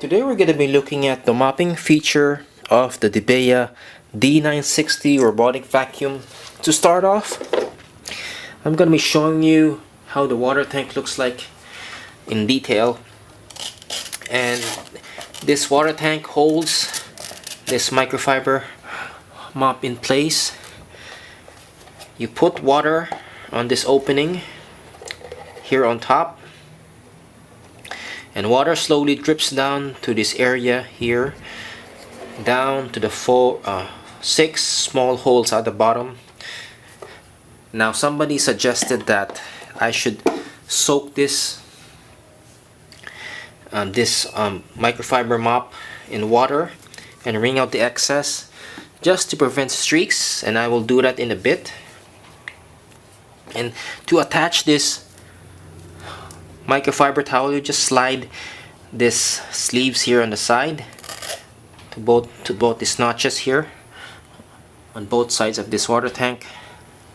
Today we're going to be looking at the mopping feature of the Dibea D960 robotic vacuum. To start off, I'm going to be showing you how the water tank looks like in detail. And this water tank holds this microfiber mop in place. You put water on this opening here on top, and water slowly drips down to this area here, down to the 6 small holes at the bottom. Now somebody suggested that I should soak this microfiber mop in water and wring out the excess just to prevent streaks, and I will do that in a bit. And to attach this microfiber towel, you just slide this sleeves here on the side to both these notches here on both sides of this water tank.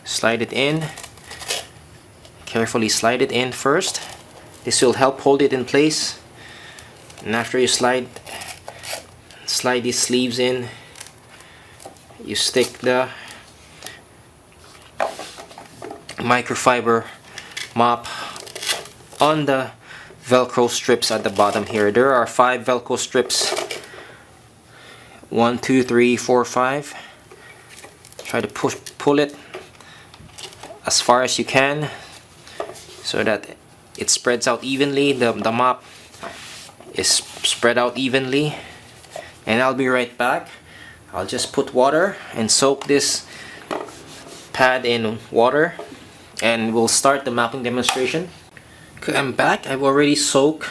Slide it in, carefully slide it in first. This will help hold it in place, and after you slide these sleeves in, you stick the microfiber mop on the velcro strips at the bottom here. There are 5 velcro strips. 1, 2, 3, 4, 5. Try to pull it as far as you can so that it spreads out evenly. The mop is spread out evenly. And I'll be right back. I'll just put water and soak this pad in water, and we'll start the mopping demonstration. Okay, I'm back. I've already soaked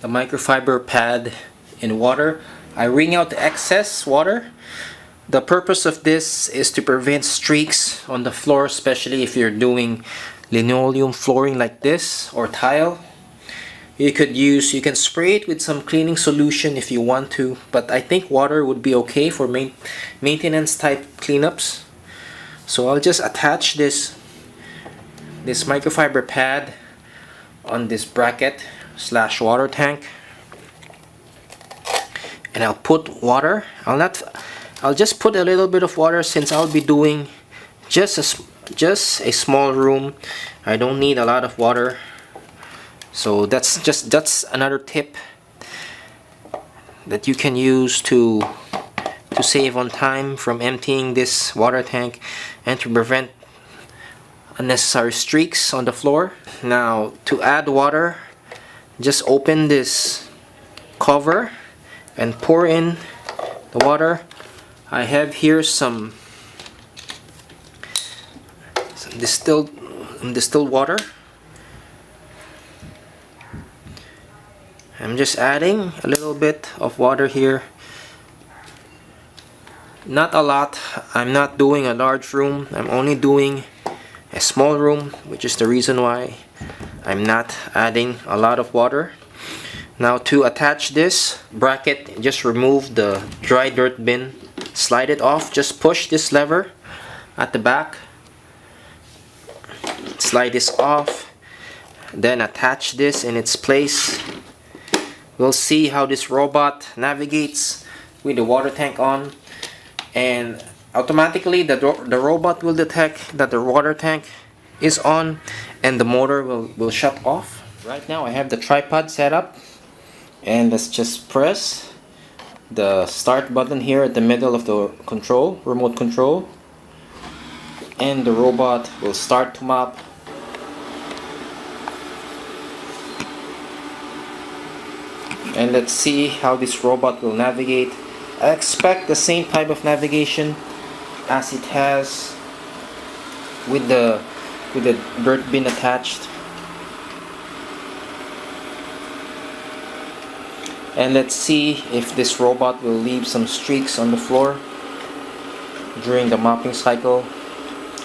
the microfiber pad in water. I wring out the excess water. The purpose of this is to prevent streaks on the floor, especially if you're doing linoleum flooring like this or tile. You can spray it with some cleaning solution if you want to, but I think water would be okay for maintenance type cleanups. So I'll just attach this microfiber pad on this bracket / water tank, and I'll put water. I'll just put a little bit of water since I'll be doing just a small room. I don't need a lot of water. So that's another tip that you can use to save on time from emptying this water tank and to prevent unnecessary streaks on the floor. Now, to add water, just open this cover and pour in the water. I have here some distilled water. I'm just adding a little bit of water here. Not a lot. I'm not doing a large room. I'm only doing a small room, which is the reason why I'm not adding a lot of water. Now, to attach this bracket, just remove the dry dirt bin. Slide it off. Just push this lever at the back. Slide this off. Then attach this in its place. We'll see how this robot navigates with the water tank on, and automatically the robot will detect that the water tank is on and the motor will shut off. Right now I have the tripod set up, and let's just press the start button here at the middle of the remote control, and the robot will start to mop. And let's see how this robot will navigate. I expect the same type of navigation as it has with the dirt bin attached. And let's see if this robot will leave some streaks on the floor during the mopping cycle.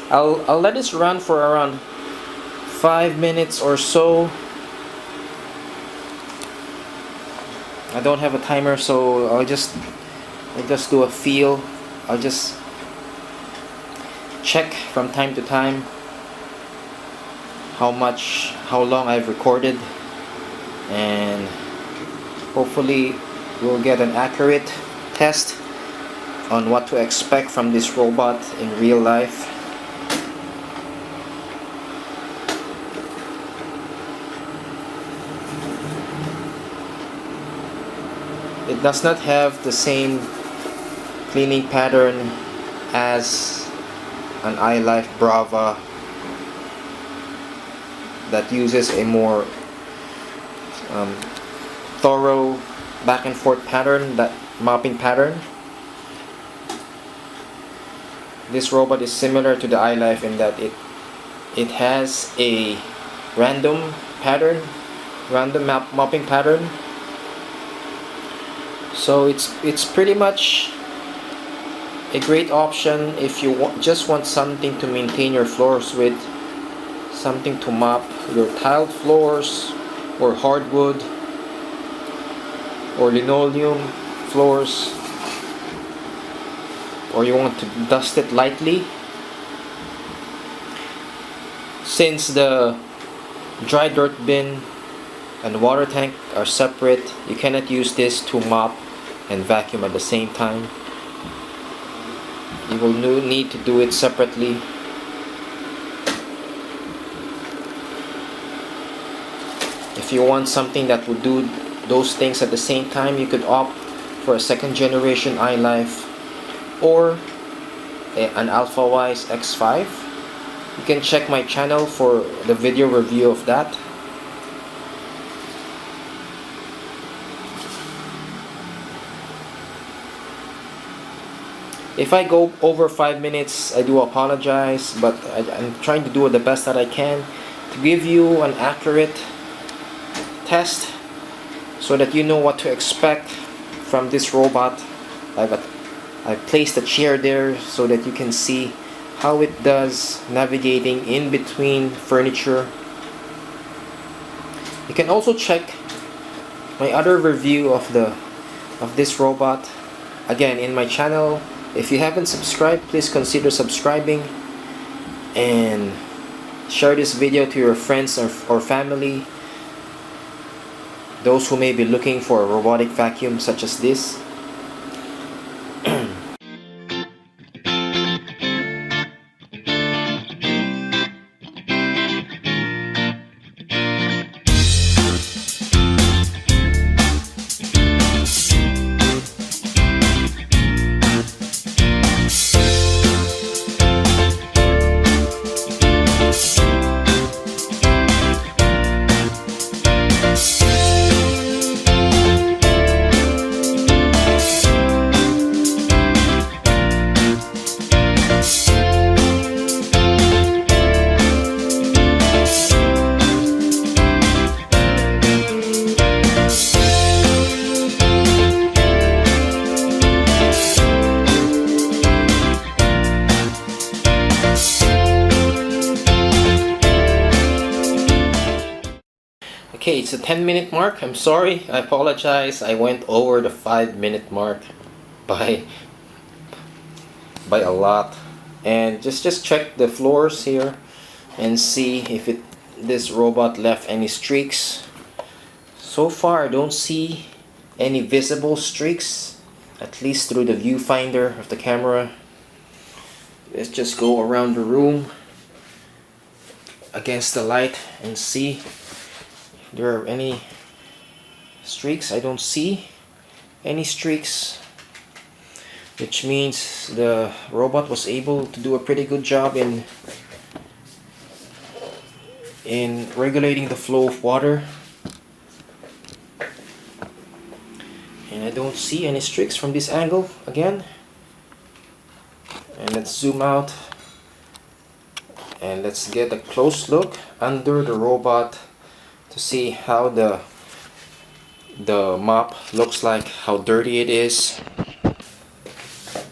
I'll let this run for around 5 minutes or so. I don't have a timer, so I'll just do a feel. I'll just check from time to time how long I've recorded, and Hopefully we'll get an accurate test on what to expect from this robot in real life. It does not have the same cleaning pattern as an iLife Brava that uses a more thorough back and forth pattern, that mopping pattern. This robot is similar to the iLife in that it has a random pattern, random mopping pattern. So it's pretty much a great option if you just want something to maintain your floors with, something to mop your tiled floors or hardwood or linoleum floors, or you want to dust it lightly. Since the dry dirt bin and water tank are separate, you cannot use this to mop and vacuum at the same time. You will need to do it separately. If you want something that will do those things at the same time, you could opt for a second generation iLife or an AlphaWise X5. You can check my channel for the video review of that. If I go over 5 minutes, I do apologize, but I'm trying to do the best that I can to give you an accurate test so that you know what to expect from this robot. I've placed a chair there so that you can see how it does navigating in between furniture. You can also check my other review of this robot again in my channel. If you haven't subscribed, please consider subscribing and share this video to your friends or family, those who may be looking for a robotic vacuum such as this. Okay, it's a 10-minute mark. I'm sorry, I apologize. I went over the 5-minute mark by a lot. And just check the floors here and see if this robot left any streaks. So far I don't see any visible streaks, at least through the viewfinder of the camera. Let's just go around the room against the light and see if there are any streaks. I don't see any streaks, which means the robot was able to do a pretty good job in regulating the flow of water. And I don't see any streaks from this angle again. And let's zoom out and let's get a close look under the robot to see how the mop looks like, how dirty it is.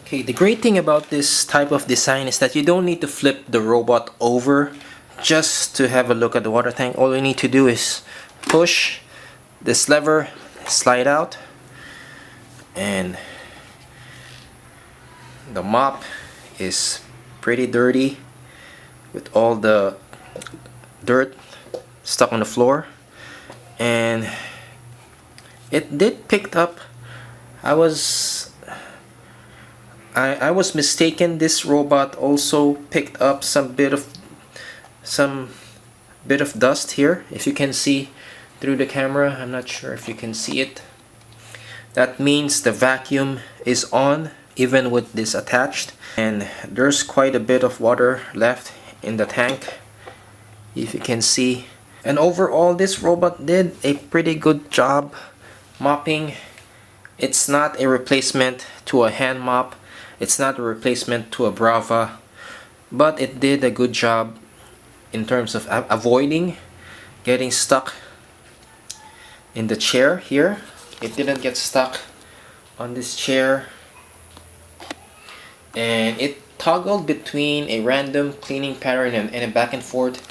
Okay, the great thing about this type of design is that you don't need to flip the robot over just to have a look at the water tank. All you need to do is push this lever, slide out, and the mop is pretty dirty with all the dirt stuck on the floor. And it did pick up. I was mistaken. This robot also picked up some bit of dust here. If you can see through the camera, I'm not sure if you can see it. That means the vacuum is on even with this attached, and there's quite a bit of water left in the tank, if you can see. And overall, this robot did a pretty good job mopping. It's not a replacement to a hand mop, it's not a replacement to a Brava, but it did a good job in terms of avoiding getting stuck in the chair here. It didn't get stuck on this chair, and it toggled between a random cleaning pattern and a back and forth.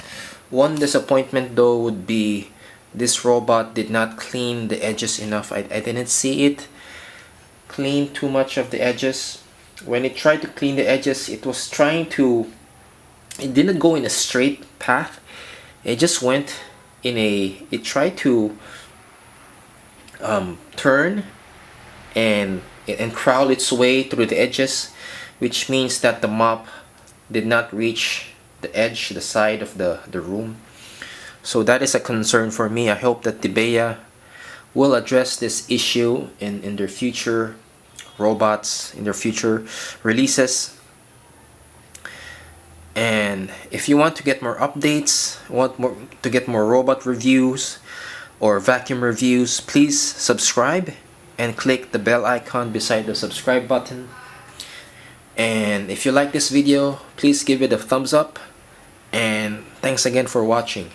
One disappointment though would be this robot did not clean the edges enough. I didn't see it clean too much of the edges. When it tried to clean the edges, it didn't go in a straight path. It just went in it tried to turn and crawl its way through the edges, which means that the mop did not reach the edge, the side of the room. So that is a concern for me. I hope that Dibea will address this issue in their future robots, in their future releases. And if you want to get more updates, to get more robot reviews or vacuum reviews, please subscribe and click the bell icon beside the subscribe button. And if you like this video, please give it a thumbs up, and thanks again for watching.